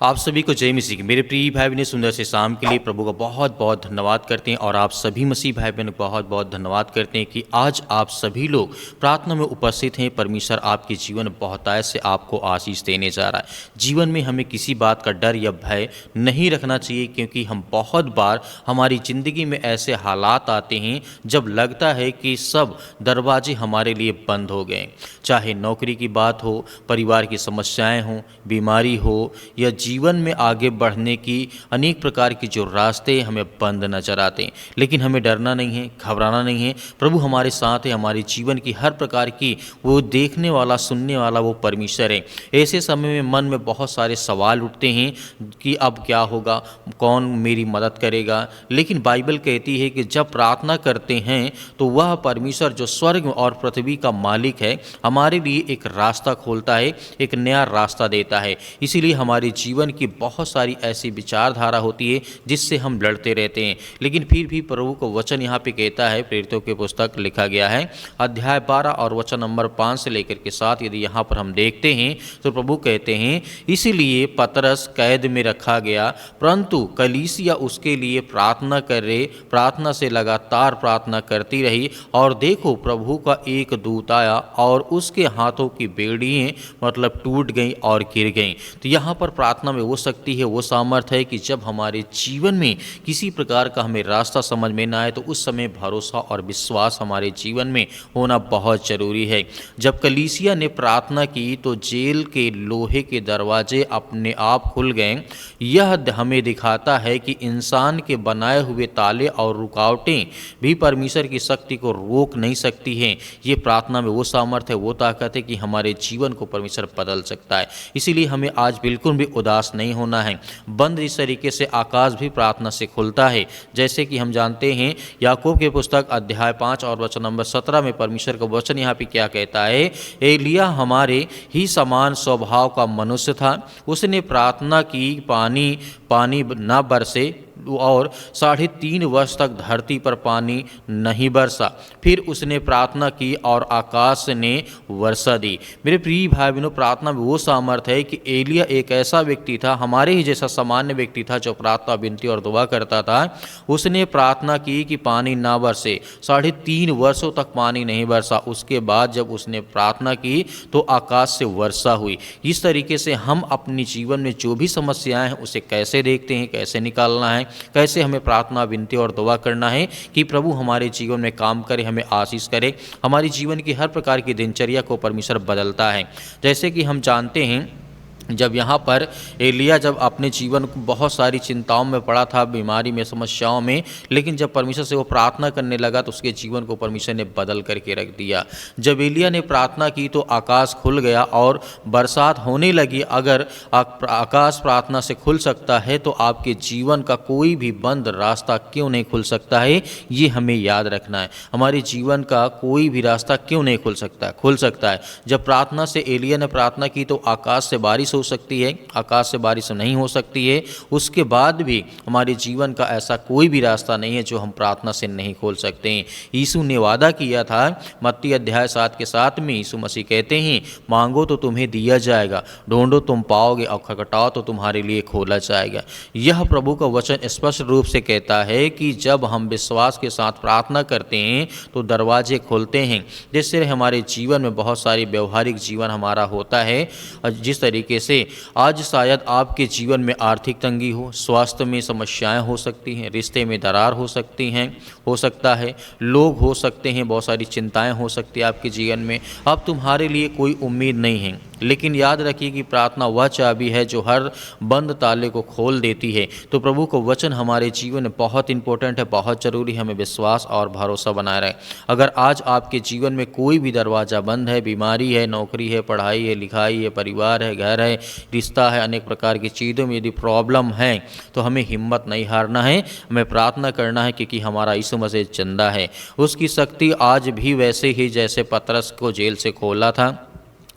आप सभी को जय मसीह की। मेरे प्रिय भाई बहन, सुंदर से शाम के लिए प्रभु का बहुत बहुत धन्यवाद करते हैं। और आप सभी मसीह भाई बहन को बहुत बहुत धन्यवाद करते हैं कि आज आप सभी लोग प्रार्थना में उपस्थित हैं। परमेश्वर आपके जीवन में बहुतायत से आपको आशीष देने जा रहा है। जीवन में हमें किसी बात का डर या भय नहीं रखना चाहिए, क्योंकि हम बहुत बार हमारी ज़िंदगी में ऐसे हालात आते हैं जब लगता है कि सब दरवाजे हमारे लिए बंद हो गए। चाहे नौकरी की बात हो, परिवार की समस्याएं हों, बीमारी हो, या जीवन में आगे बढ़ने की अनेक प्रकार की जो रास्ते हमें बंद नजर आते हैं। लेकिन हमें डरना नहीं है, घबराना नहीं है। प्रभु हमारे साथ है। हमारे जीवन की हर प्रकार की वो देखने वाला, सुनने वाला वो परमेश्वर है। ऐसे समय में मन में बहुत सारे सवाल उठते हैं कि अब क्या होगा, कौन मेरी मदद करेगा। लेकिन बाइबल कहती है कि जब प्रार्थना करते हैं तो वह परमेश्वर जो स्वर्ग और पृथ्वी का मालिक है, हमारे लिए एक रास्ता खोलता है, एक नया रास्ता देता है। इसीलिए हमारे जीवन की बहुत सारी ऐसी विचारधारा होती है जिससे हम लड़ते रहते हैं। लेकिन फिर भी प्रभु को वचन यहाँ पे कहता है, प्रेरितों की पुस्तक लिखा गया है अध्याय 12 और वचन नंबर 5 से लेकर के 7, यदि यहाँ पर हम देखते हैं तो प्रभु कहते हैं, इसीलिए पतरस कैद में रखा गया, परंतु कलीसिया उसके लिए प्रार्थना करे, प्रार्थना से लगातार प्रार्थना करती रही। और देखो, प्रभु का एक दूत आया और उसके हाथों की बेड़ियाँ मतलब टूट गई और गिर गई। तो यहाँ पर प्रार्थना में वो शक्ति है, वो सामर्थ्य है कि जब हमारे जीवन में किसी प्रकार का हमें रास्ता समझ में ना आए तो उस समय भरोसा और विश्वास हमारे जीवन में होना बहुत ज़रूरी है। जब कलीसिया ने प्रार्थना की तो जेल के लोहे के दरवाजे अपने आप खुल गए। यह हमें दिखाता है कि इंसान के बनाए हुए ताले और रुकावटें भी परमेश्वर की शक्ति को रोक नहीं सकती हैं। ये प्रार्थना में वो सामर्थ्य है, वो ताकत है कि हमारे जीवन को परमेश्वर बदल सकता है। इसीलिए हमें आज बिल्कुल भी उदास नहीं होना है। बंद इस तरीके से आकाश भी प्रार्थना से खुलता है। जैसे कि हम जानते हैं याकूब की पुस्तक अध्याय 5 और वचन नंबर 17 में परमेश्वर का वचन यहाँ पे क्या कहता है, एलिया हमारे ही समान स्वभाव का मनुष्य था। उसने प्रार्थना की पानी न बरसे और 3.5 वर्ष तक धरती पर पानी नहीं बरसा। फिर उसने प्रार्थना की और आकाश ने वर्षा दी। मेरे प्रिय भाई बहनों, प्रार्थना में वो सामर्थ्य है कि एलिया एक ऐसा व्यक्ति था, हमारे ही जैसा सामान्य व्यक्ति था, जो प्रार्थना, विनती और दुआ करता था। उसने प्रार्थना की कि पानी ना बरसे, 3.5 वर्षों तक पानी नहीं बरसा। उसके बाद जब उसने प्रार्थना की तो आकाश से वर्षा हुई। इस तरीके से हम अपने जीवन में जो भी समस्याएं हैं उसे कैसे देखते हैं, कैसे निकालना है, कैसे हमें प्रार्थना, विनती और दुआ करना है कि प्रभु हमारे जीवन में काम करे, हमें आशीष करे। हमारी जीवन की हर प्रकार की दिनचर्या को परमेश्वर बदलता है। जैसे कि हम जानते हैं, जब यहाँ पर एलिया जब अपने जीवन को बहुत सारी चिंताओं में पड़ा था, बीमारी में, समस्याओं में, लेकिन जब परमेश्वर से वो प्रार्थना करने लगा तो उसके जीवन को परमेश्वर ने बदल करके रख दिया। जब एलिया ने प्रार्थना की तो आकाश खुल गया और बरसात होने लगी। अगर आकाश प्रार्थना से खुल सकता है तो आपके जीवन का कोई भी बंद रास्ता क्यों नहीं खुल सकता है, ये हमें याद रखना है। हमारे जीवन का कोई भी रास्ता क्यों नहीं खुल सकता है। जब प्रार्थना से एलिया ने प्रार्थना की तो आकाश से बारिश हो सकती है, आकाश से बारिश नहीं हो सकती है। उसके बाद भी हमारे जीवन का ऐसा कोई भी रास्ता नहीं है जो हम प्रार्थना से नहीं खोल सकते हैं। यीशु ने वादा किया था, मत्ती अध्याय 7 के 7 में यीशु मसीह कहते हैं, मांगो तो तुम्हें दिया जाएगा, ढूंढो तुम पाओगे, और खटखटाओ तो तुम्हारे लिए खोला जाएगा। यह प्रभु का वचन स्पष्ट रूप से कहता है कि जब हम विश्वास के साथ प्रार्थना करते हैं तो दरवाजे खुलते हैं। जिससे हमारे जीवन में बहुत सारी व्यवहारिक जीवन हमारा होता है। जिस तरीके से आज शायद आपके जीवन में आर्थिक तंगी हो, स्वास्थ्य में समस्याएं हो सकती हैं, रिश्ते में दरार हो सकती हैं, हो सकता है लोग हो सकते हैं, बहुत सारी चिंताएं हो सकती है आपके जीवन में। अब तुम्हारे लिए कोई उम्मीद नहीं है, लेकिन याद रखिए कि प्रार्थना वह चाबी है जो हर बंद ताले को खोल देती है। तो प्रभु को वचन हमारे जीवन में बहुत इंपॉर्टेंट है, बहुत ज़रूरी है। हमें विश्वास और भरोसा बनाए रहे। अगर आज आपके जीवन में कोई भी दरवाज़ा बंद है, बीमारी है, नौकरी है, पढ़ाई है, लिखाई है, परिवार है, घर है, रिश्ता है, अनेक प्रकार की चीज़ों में यदि प्रॉब्लम है तो हमें हिम्मत नहीं हारना है। हमें प्रार्थना करना है, क्योंकि हमारा यीशु मसीह जिंदा है। उसकी शक्ति आज भी वैसे ही जैसे पतरस को जेल से खोला था,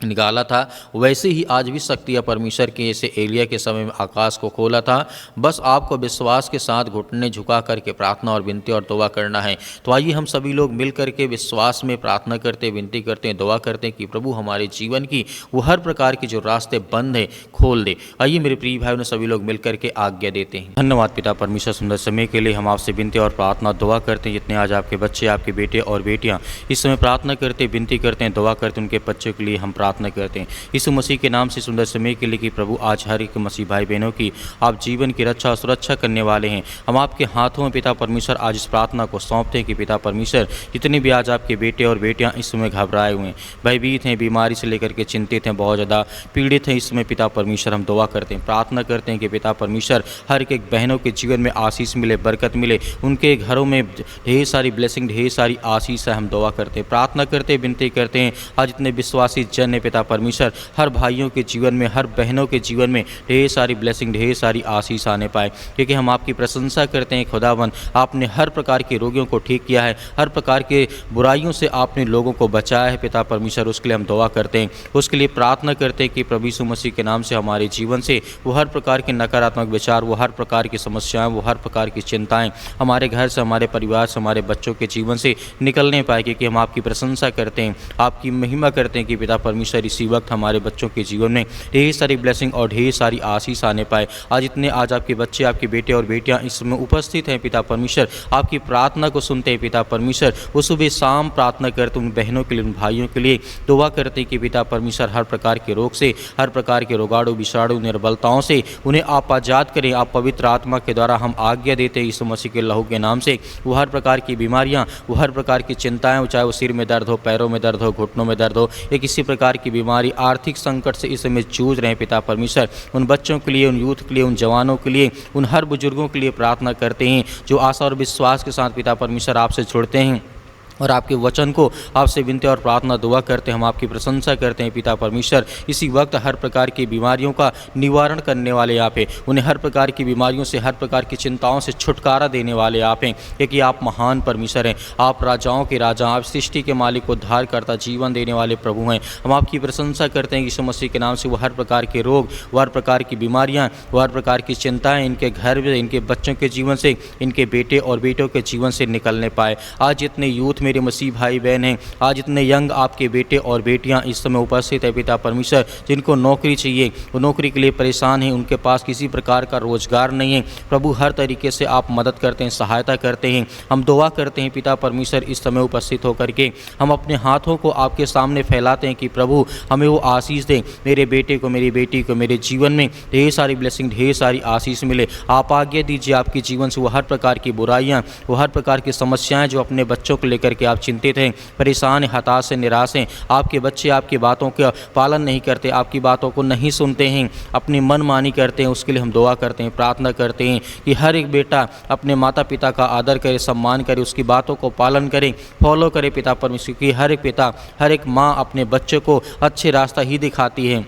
निकाला था, वैसे ही आज भी शक्ति या परमेश्वर के ऐसे एलिया के समय में आकाश को खोला था। बस आपको विश्वास के साथ घुटने झुका करके प्रार्थना और विनती और दुआ करना है। तो आइए हम सभी लोग मिल करके विश्वास में प्रार्थना करते, विनती करते हैं, दुआ करते हैं कि प्रभु हमारे जीवन की वो हर प्रकार के जो रास्ते बंद हैं खोल दे। आइए मेरे प्रिय भाई, सभी लोग मिल करके आज्ञा देते हैं। धन्यवाद पिता परमेश्वर, सुंदर समय के लिए हम आपसे विनती और प्रार्थना दुआ करते हैं। जितने आज आपके बच्चे, आपके बेटे और बेटियाँ इस समय प्रार्थना करते, विनती करते हैं, दुआ करते हैं, उनके बच्चों के लिए हम प्रार्थना करते हैं यीशु मसीह के नाम से सुंदर समय के लिए कि प्रभु आज हर एक मसीह भाई बहनों की आप जीवन की रक्षा और सुरक्षा करने वाले हैं। हम आपके हाथों में पिता परमेश्वर आज इस प्रार्थना को सौंपते हैं कि पिता परमेश्वर जितने भी आज आपके बेटे और बेटियां इस समय घबराए हुए हैं, भयभीत हैं, बीमारी से लेकर के चिंतित हैं, बहुत ज़्यादा पीड़ित हैं, इस समय पिता परमेश्वर हम दुआ करते हैं, प्रार्थना करते हैं कि पिता परमेश्वर हर एक बहनों के जीवन में आशीष मिले, बरकत मिले, उनके घरों में ढेर सारी ब्लेसिंग, ढेर सारी आशीष है। हम दुआ करते हैं, प्रार्थना करते हैं, विनती करते हैं आज इतने विश्वासी जन है पिता परमेश्वर, हर भाइयों के जीवन में, हर बहनों के जीवन में ढेर सारी ब्लेसिंग, ढेर सारी आशीष आने पाए, क्योंकि हम आपकी प्रशंसा करते हैं खुदावन। आपने हर प्रकार के रोगियों को ठीक किया है, हर प्रकार के बुराइयों से आपने लोगों को बचाया है पिता परमेश्वर। उसके लिए हम दुआ करते हैं, उसके लिए प्रार्थना करते हैं कि प्रभु यीशु मसीह के नाम से हमारे जीवन से वो हर प्रकार के नकारात्मक विचार, वो हर प्रकार की समस्याएं, वो हर प्रकार की चिंताएं हमारे घर से, हमारे परिवार से, हमारे बच्चों के जीवन से निकलने पाए, क्योंकि हम आपकी प्रशंसा करते हैं, आपकी महिमा करते हैं कि पिता परमेश्वर इसी वक्त हमारे बच्चों के जीवन में ढेर सारी ब्लेसिंग और ढेर सारी आशीष आने पाए। आज इतने आज आपके बच्चे, आपके बेटे और बेटियां इसमें उपस्थित हैं पिता परमेश्वर, आपकी प्रार्थना को सुनते हैं पिता परमेश्वर। वो सुबह शाम प्रार्थना करते, उन बहनों के लिए, उन भाइयों के लिए दुआ करते हैं कि पिता परमेश्वर हर प्रकार के रोग से, हर प्रकार के रोगाणु, विषाणु, निर्बलताओं से उन्हें आप आजाद करें। आप पवित्र आत्मा के द्वारा हम आज्ञा देते हैं यीशु मसीह के लहू के नाम से, वो हर प्रकार की बीमारियां, वो हर प्रकार की चिंताएं, चाहे वो सिर में दर्द हो, पैरों में दर्द हो, घुटनों में दर्द हो, या किसी प्रकार की बीमारी, आर्थिक संकट से इस समय जूझ रहे हैं पिता परमेश्वर, उन बच्चों के लिए, उन यूथ के लिए, उन जवानों के लिए, उन हर बुजुर्गों के लिए प्रार्थना करते हैं जो आशा और विश्वास के साथ पिता परमेश्वर आपसे जुड़ते हैं और आपके वचन को आपसे विनती और प्रार्थना दुआ करते हैं। हम आपकी प्रशंसा करते हैं पिता परमेश्वर। इसी वक्त हर प्रकार की बीमारियों का निवारण करने वाले आप हैं, उन्हें हर प्रकार की बीमारियों से, हर प्रकार की चिंताओं से छुटकारा देने वाले आप हैं, क्योंकि आप महान परमेश्वर हैं, आप राजाओं के राजा, आप सृष्टि के मालिक, उद्धार करता, जीवन देने वाले प्रभु हैं। हम आपकी प्रशंसा करते हैं कि यीशु मसीह के नाम से वो हर प्रकार के रोग, वो हर प्रकार की बीमारियाँ, वो हर प्रकार की चिंताएँ इनके घर में, इनके बच्चों के जीवन से, इनके बेटे और बेटों के जीवन से निकलने पाए। आज इतने यूथ मेरे मसीह भाई बहन हैं, आज इतने यंग आपके बेटे और बेटियां इस समय उपस्थित है पिता परमेश्वर, जिनको नौकरी चाहिए, वो नौकरी के लिए परेशान हैं, उनके पास किसी प्रकार का रोजगार नहीं है। प्रभु हर तरीके से आप मदद करते हैं, सहायता करते हैं। हम दुआ करते हैं पिता परमेश्वर, इस समय उपस्थित होकर के हम अपने हाथों को आपके सामने फैलाते हैं कि प्रभु हमें वो आशीष दें, मेरे बेटे को, मेरी बेटी को, मेरे जीवन में ढेर सारी ब्लेसिंग, ढेर सारी आशीष मिले। आप आज्ञा दीजिए आपके जीवन से वो हर प्रकार की बुराइयाँ, वो हर प्रकार की समस्याएं जो अपने बच्चों को लेकर के आप चिंतित हैं, परेशान हैं, हताश हैं, निराश हैं, आपके बच्चे आपकी बातों का पालन नहीं करते, आपकी बातों को नहीं सुनते हैं, अपनी मनमानी करते हैं, उसके लिए हम दुआ करते हैं, प्रार्थना करते हैं कि हर एक बेटा अपने माता पिता का आदर करे, सम्मान करे, उसकी बातों को पालन करे, फॉलो करे पिता परमेश्वर की। हर एक पिता, हर एक माँ अपने बच्चों को अच्छे रास्ता ही दिखाती है।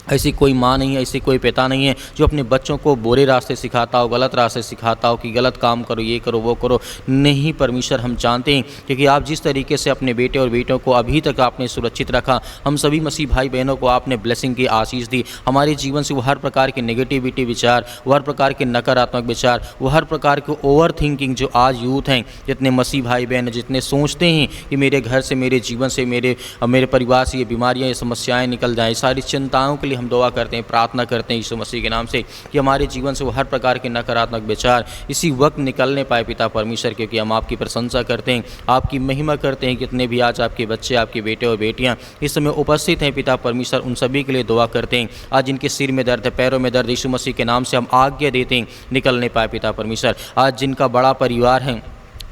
ऐसी कोई माँ नहीं है, ऐसी कोई पिता नहीं है जो अपने बच्चों को बुरे रास्ते सिखाता हो, गलत रास्ते सिखाता हो कि गलत काम करो, ये करो, वो करो। नहीं परमेश्वर, हम जानते हैं क्योंकि आप जिस तरीके से अपने बेटे और बेटों को अभी तक आपने सुरक्षित रखा, हम सभी मसीह भाई बहनों को आपने ब्लेसिंग की आशीष दी। हमारे जीवन से वो हर प्रकार के नेगेटिविटी विचार, वो हर प्रकार के नकारात्मक विचार, वो हर प्रकार के ओवर थिंकिंग जो आज यूथ हैं, जितने मसीह भाई बहन जितने सोचते हैं कि मेरे घर से, मेरे जीवन से, मेरे परिवार से ये बीमारियाँ, ये समस्याएँ निकल जाएँ, सारी चिंताओं के लिए हम दुआ करते हैं, प्रार्थना करते हैं यीशु मसीह के नाम से कि हमारे जीवन से वो हर प्रकार के नकारात्मक विचार इसी वक्त निकलने पाए पिता परमेश्वर, क्योंकि हम आपकी प्रशंसा करते हैं, आपकी महिमा करते हैं। कितने भी आज आपके बच्चे, आपके बेटे और बेटियां इस समय उपस्थित हैं पिता परमेश्वर, उन सभी के लिए दुआ करते हैं। आज जिनके सिर में दर्द है, पैरों में दर्द, यीशु मसीह के नाम से हम आज्ञा देते हैं निकलने पाए पिता परमेश्वर। आज जिनका बड़ा परिवार है,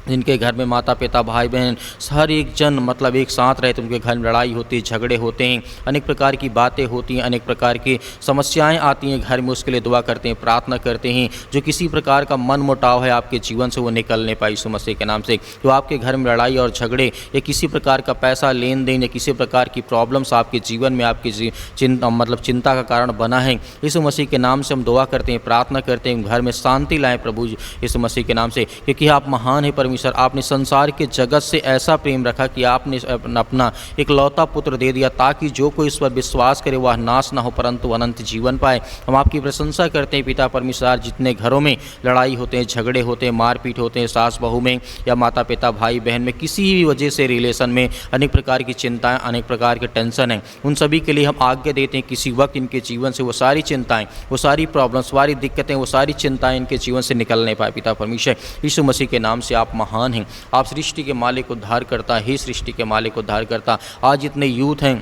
जिनके घर में माता पिता भाई बहन हर एक जन मतलब एक साथ रहते, उनके घर में लड़ाई होती है, झगड़े होते हैं, अनेक प्रकार की बातें होती हैं, अनेक प्रकार की समस्याएं आती हैं घर में, उसके लिए दुआ करते हैं, प्रार्थना करते हैं। जो किसी प्रकार का मन मुटाव है आपके जीवन से वो निकलने पाए यीशु मसीह के नाम से। जो आपके घर में लड़ाई और झगड़े या किसी प्रकार का पैसा लेन देन या किसी प्रकार की प्रॉब्लम्स आपके जीवन में आपकी चिंता का कारण बना है, यीशु मसीह के नाम से हम दुआ करते हैं, प्रार्थना करते हैं, घर में शांति लाएँ प्रभु यीशु मसीह के नाम से, क्योंकि आप महान है परमेश्वर, परमेश्वर आपने संसार के जगत से ऐसा प्रेम रखा कि आपने अपना एक लौता पुत्र दे दिया, ताकि जो कोई इस पर विश्वास करे वह नाश ना हो परंतु अनंत जीवन पाए। हम आपकी प्रशंसा करते हैं पिता परमेश्वर। जितने घरों में लड़ाई होते हैं, झगड़े होते हैं, मारपीट होते हैं, सास बहू में या माता पिता भाई बहन में, किसी भी वजह से रिलेशन में अनेक प्रकार की चिंताएं, अनेक प्रकार के टेंशन हैं, उन सभी के लिए हम आज्ञा देते हैं किसी वक्त इनके जीवन से वो सारी चिंताएं, वो सारी प्रॉब्लम्स, सारी दिक्कतें, वो सारी चिंताएं इनके जीवन से निकल नहीं पाए। पिता परमेश्वर यीशु मसीह के नाम से आप महान हैं, आप सृष्टि के मालिक उद्धार करता, हे सृष्टि के मालिक उद्धार करता। आज इतने यूथ हैं,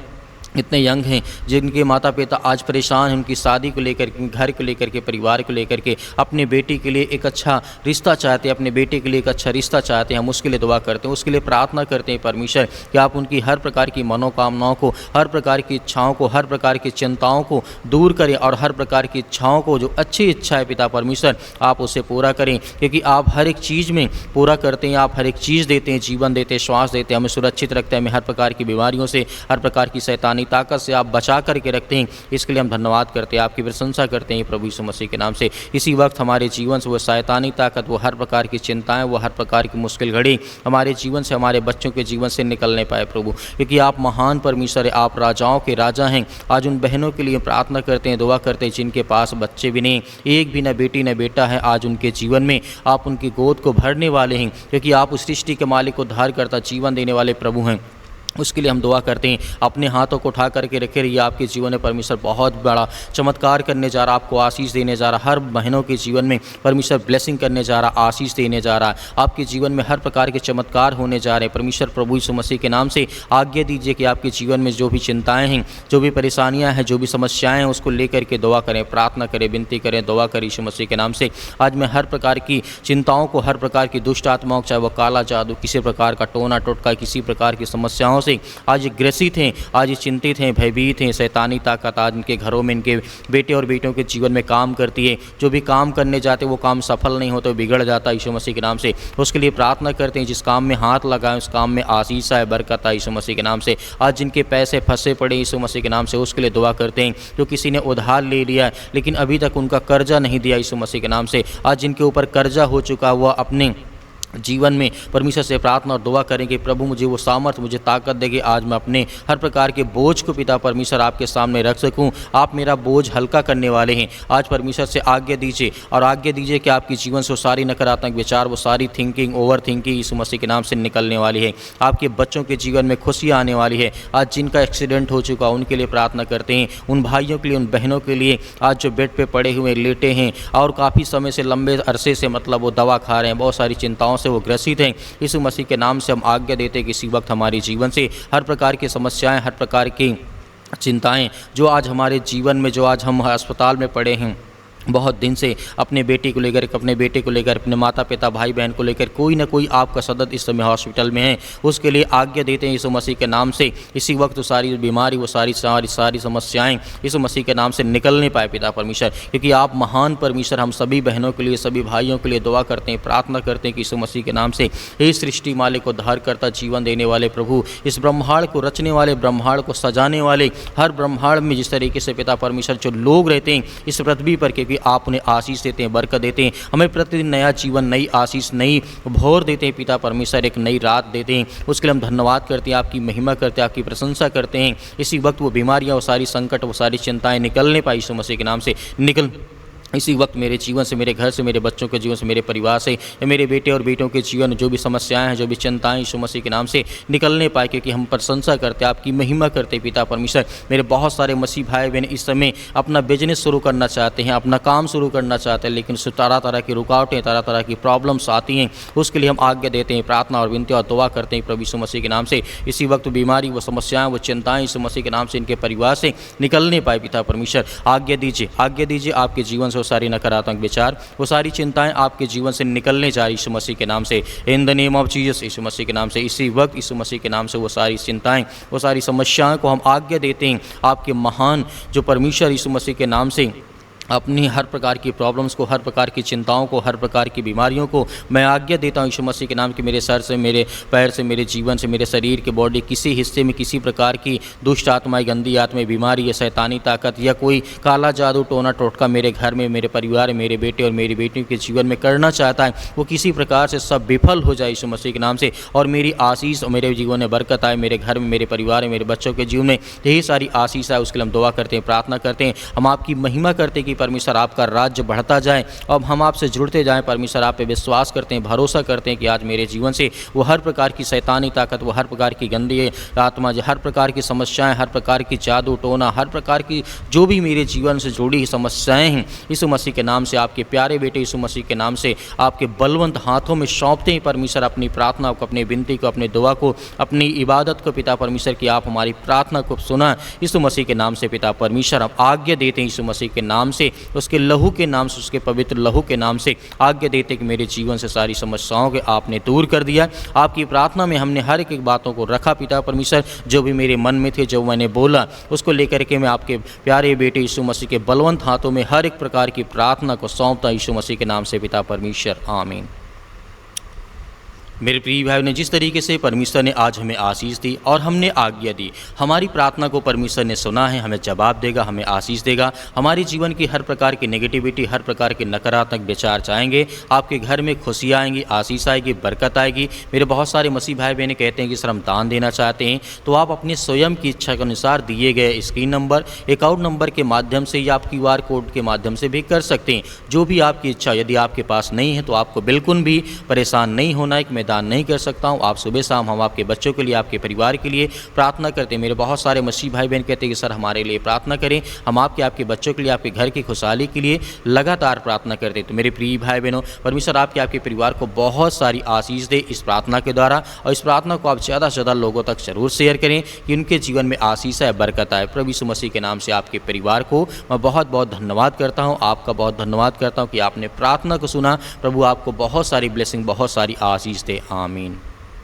इतने यंग हैं जिनके माता पिता आज परेशान हैं, उनकी शादी को लेकर के, घर को लेकर के, परिवार को लेकर के, अपने बेटी के लिए एक अच्छा रिश्ता चाहते हैं, अपने बेटे के लिए एक अच्छा रिश्ता चाहते हैं। हम उसके लिए दुआ करते हैं, उसके लिए प्रार्थना करते हैं परमेश्वर कि आप उनकी हर प्रकार की मनोकामनाओं को, हर प्रकार की इच्छाओं को, हर प्रकार की चिंताओं को दूर करें और हर प्रकार की इच्छाओं को, जो अच्छी इच्छा है पिता परमेश्वर, आप उसे पूरा करें, क्योंकि आप हर एक चीज़ में पूरा करते हैं, आप हर एक चीज़ देते हैं, जीवन देते हैं, श्वास देते हैं, हमें सुरक्षित रखते हैं, हमें हर प्रकार की बीमारियों से, हर प्रकार की शैतानी ताकत से आप बचा करके रखते हैं। इसके लिए हम धन्यवाद करते हैं, आपकी प्रशंसा करते हैं प्रभु यीशु मसीह के नाम से। इसी वक्त हमारे जीवन से वो शैतानी ताकत, वो हर प्रकार की चिंताएं, वो हर प्रकार की मुश्किल घड़ी हमारे जीवन से, हमारे बच्चों के जीवन से निकलने पाए प्रभु, क्योंकि आप महान परमेश्वर है, आप राजाओं के राजा हैं। आज उन बहनों के लिए प्रार्थना करते हैं, दुआ करते हैं जिनके पास बच्चे भी नहीं, एक भी न बेटी न बेटा है। आज उनके जीवन में आप उनकी गोद को भरने वाले हैं, क्योंकि आप उस सृष्टि के मालिक, उद्धार करता, जीवन देने वाले प्रभु हैं। उसके लिए हम दुआ करते हैं, अपने हाथों को उठा करके रखे रहिए। आपके जीवन में परमेश्वर बहुत बड़ा चमत्कार करने जा रहा, आपको आशीष देने जा रहा, हर बहनों के जीवन में परमेश्वर ब्लेसिंग करने जा रहा, आशीष देने जा रहा है। आपके जीवन में हर प्रकार के चमत्कार होने जा रहे हैं। परमेश्वर प्रभु यीशु मसीह के नाम से आज्ञा दीजिए कि आपके जीवन में जो भी चिंताएँ हैं, जो भी परेशानियाँ हैं, जो भी समस्याएँ हैं, उसको लेकर के दुआ करें, प्रार्थना करें, विनती करें, दुआ करें यीशु मसीह के नाम से। आज मैं हर प्रकार की चिंताओं को, हर प्रकार की दुष्ट आत्माओं, चाहे वो काला जादू, किसी प्रकार का टोना टोटका, किसी प्रकार की समस्याओं से आज ग्रसित हैं, आज चिंतित हैं, भयभीत हैं, शैतानी ताकत आज इनके घरों में, इनके बेटे और बेटियों के जीवन में काम करती है। जो भी काम करने जाते वो काम सफल नहीं होते, बिगड़ जाता है यीशु मसीह के नाम से। उसके लिए प्रार्थना करते हैं, जिस काम में हाथ लगाएं उस काम में आशीष है, बरकत है यीशु मसीह के नाम से। आज जिनके पैसे फंसे पड़े यीशु मसीह के नाम से, उसके लिए दुआ करते हैं। जो किसी ने उधार ले लिया है लेकिन अभी तक उनका कर्जा नहीं दिया यीशु मसीह के नाम से, आज जिनके ऊपर कर्जा हो चुका हुआ, अपने जीवन में परमेश्वर से प्रार्थना और दुआ करें कि प्रभु मुझे वो सामर्थ, मुझे ताकत देगी, आज मैं अपने हर प्रकार के बोझ को पिता परमेश्वर आपके सामने रख सकूं। आप मेरा बोझ हल्का करने वाले हैं। आज परमेश्वर से आज्ञा दीजिए और आज्ञा दीजिए कि आपके जीवन से वो सारी नकारात्मक विचार, वो सारी थिंकिंग, ओवर थिंकिंग यीशु मसीह के नाम से निकलने वाली है। आपके बच्चों के जीवन में खुशियाँ आने वाली है। आज जिनका एक्सीडेंट हो चुका उनके लिए प्रार्थना करते हैं, उन भाइयों के लिए, उन बहनों के लिए आज जो बेड पर पड़े हुए लेटे हैं और काफ़ी समय से, लंबे अरसे से मतलब वो दवा खा रहे हैं, बहुत सारी चिंताओं से वो ग्रसित हैं, यीशु मसीह के नाम से हम आज्ञा देते हैं कि इसी वक्त हमारे जीवन से हर प्रकार की समस्याएं, हर प्रकार की चिंताएं जो आज हमारे जीवन में, जो आज हम अस्पताल में पड़े हैं बहुत दिन से, अपने बेटी को लेकर, अपने बेटे को लेकर, अपने माता पिता भाई बहन को लेकर, कोई ना कोई आपका सदस्य इस समय हॉस्पिटल में है, उसके लिए आज्ञा देते हैं यीशु मसीह के नाम से। इसी वक्त वो सारी बीमारी, वो सारी समस्याएं यीशु मसीह के नाम से निकल नहीं पाए पिता परमेश्वर, क्योंकि आप महान परमेश्वर। हम सभी बहनों के लिए, सभी भाइयों के लिए दुआ करते हैं, प्रार्थना करते हैं कि यीशु मसीह के नाम से, हे सृष्टि मालिक, उद्धार करता, जीवन देने वाले प्रभु, इस ब्रह्मांड को रचने वाले, ब्रह्मांड को सजाने वाले, हर ब्रह्मांड में जिस तरीके से पिता परमेश्वर जो लोग रहते हैं इस पृथ्वी पर, क्योंकि आप उन्हें आशीष देते हैं, बरकत देते हैं, हमें प्रतिदिन नया जीवन, नई आशीष, नई भोर देते हैं पिता परमेश्वर, एक नई रात देते हैं। उसके लिए हम धन्यवाद करते हैं, आपकी महिमा करते हैं, आपकी प्रशंसा करते हैं। इसी वक्त वो बीमारियां, वो सारी संकट, वो सारी चिंताएं निकलने पाई यीशु मसीह के नाम से निकल। इसी वक्त मेरे जीवन से, मेरे घर से, मेरे बच्चों के जीवन से, मेरे परिवार से, या मेरे बेटे और बेटों के जीवन में जो भी समस्याएं हैं, जो भी चिंताएं यीशु मसीह के नाम से निकलने पाए, क्योंकि हम प्रशंसा करते हैं, आपकी महिमा करते हैं पिता परमेश्वर। मेरे बहुत सारे मसीह भाई बहन इस समय अपना बिजनेस शुरू करना चाहते हैं, अपना काम शुरू करना चाहते हैं, लेकिन तरह तरह की रुकावटें, तरह तरह की प्रॉब्लम्स आती हैं। उसके लिए हम आज्ञा देते हैं, प्रार्थना और विनती और दुआ करते हैं प्रभु यीशु मसीह के नाम से। इसी वक्त बीमारी, वो समस्याएं, वो चिंताएं यीशु मसीह के नाम से इनके परिवार से निकलने पाए पिता परमेश्वर। आज्ञा दीजिए, आज्ञा दीजिए, आपके जीवन से वो सारी नकारात्मक विचार, वो सारी चिंताएं आपके जीवन से निकलने जा रही यीशु मसीह के नाम से, in the name of Jesus, यीशु मसीह के नाम से। इसी वक्त यीशु मसीह के नाम से वो सारी चिंताएं, वो सारी समस्याओं को हम आज्ञा देते हैं, आपके महान जो परमेश्वर यीशु मसीह के नाम से अपनी हर प्रकार की प्रॉब्लम्स को, हर प्रकार की चिंताओं को, हर प्रकार की बीमारियों को मैं आज्ञा देता हूँ यीशु मसीह के नाम कि मेरे सर से, मेरे पैर से, मेरे जीवन से, मेरे शरीर के बॉडी किसी हिस्से में किसी प्रकार की दुष्ट आत्माएं, गंदी आत्माएं, बीमारी या शैतानी ताकत या कोई काला जादू, टोना टोटका मेरे घर में, मेरे परिवार, मेरे बेटे और मेरी बेटियों के जीवन में करना चाहता है, वो किसी प्रकार से सब विफल हो जाए यीशु मसीह के नाम से। और मेरी आशीष और मेरे जीवन में बरकत आए, मेरे घर में, मेरे परिवार में, मेरे बच्चों के जीवन में यही सारी आशीष है। उसके लिए हम दुआ करते हैं, प्रार्थना करते हैं, हम आपकी महिमा करते हैं कि परमेश्वर आपका राज्य बढ़ता जाए। अब हम आपसे जुड़ते जाएं परमेश्वर, आप पे विश्वास करते हैं, भरोसा करते हैं कि आज मेरे जीवन से वो हर प्रकार की शैतानी ताकत, वो हर प्रकार की गंदी आत्मा, हर प्रकार की समस्याएं, हर प्रकार की जादू टोना, हर प्रकार की जो भी मेरे जीवन से जुड़ी समस्याएं हैं, यीशु मसीह के नाम से, आपके प्यारे बेटे यीशु मसीह के नाम से आपके बलवंत हाथों में सौंपते हैं परमेश्वर। अपनी प्रार्थना को, अपनी विनती को, अपनी दुआ को, अपनी इबादत को पिता परमेश्वर की आप हमारी प्रार्थना को सुना यीशु मसीह के नाम से पिता परमेश्वर। हम आज्ञा देते हैं यीशु मसीह के नाम से, उसके लहू के नाम से, उसके पवित्र लहू के नाम से आज्ञा देते कि मेरे जीवन से सारी समस्याओं के आपने दूर कर दिया। आपकी प्रार्थना में हमने हर एक बातों को रखा पिता परमेश्वर, जो भी मेरे मन में थे, जो मैंने बोला उसको लेकर के मैं आपके प्यारे बेटे यीशु मसीह के बलवंत हाथों में हर एक प्रकार की प्रार्थना को सौंपता यीशु मसीह के नाम से पिता परमेश्वर, आमीन। मेरे प्रिय भाई ने जिस तरीके से परमेश्वर ने आज हमें आशीष दी और हमने आज्ञा दी, हमारी प्रार्थना को परमेश्वर ने सुना है, हमें जवाब देगा, हमें आशीष देगा। हमारी जीवन की हर प्रकार की नेगेटिविटी, हर प्रकार के नकारात्मक विचार जाएंगे, आपके घर में खुशियाँ आएंगी, आशीष आएगी, बरकत आएगी। मेरे बहुत सारे मसीह भाई बहन कहते हैं कि सर हम दान देना चाहते हैं, तो आप अपने स्वयं की इच्छा के अनुसार दिए गए स्क्रीन नंबर, अकाउंट नंबर के माध्यम से या आप QR कोड के माध्यम से भी कर सकते हैं, जो भी आपकी इच्छा। यदि आपके पास नहीं है तो आपको बिल्कुल भी परेशान नहीं होना है कि मैं दान नहीं कर सकता हूं। आप सुबह शाम हम आपके बच्चों के लिए, आपके परिवार के लिए प्रार्थना करते हैं। मेरे बहुत सारे मसीह भाई बहन कहते हैं कि सर हमारे लिए प्रार्थना करें, हम आपके बच्चों के लिए, आपके घर की खुशहाली के लिए लगातार प्रार्थना करते हैं। तो मेरे प्रिय भाई बहनों, परमेश्वर आपके परिवार को बहुत सारी आशीष दे इस प्रार्थना के द्वारा, और इस प्रार्थना को आप ज़्यादा से ज़्यादा लोगों तक जरूर शेयर करें कि उनके जीवन में आशीष है, बरकत आए। प्रभु यीशु मसीह के नाम से आपके परिवार को मैं बहुत बहुत धन्यवाद करता हूँ, आपका बहुत धन्यवाद करता हूँ कि आपने प्रार्थना को सुना। प्रभु आपको बहुत सारी ब्लेसिंग, बहुत सारी आशीष दे, आमीन।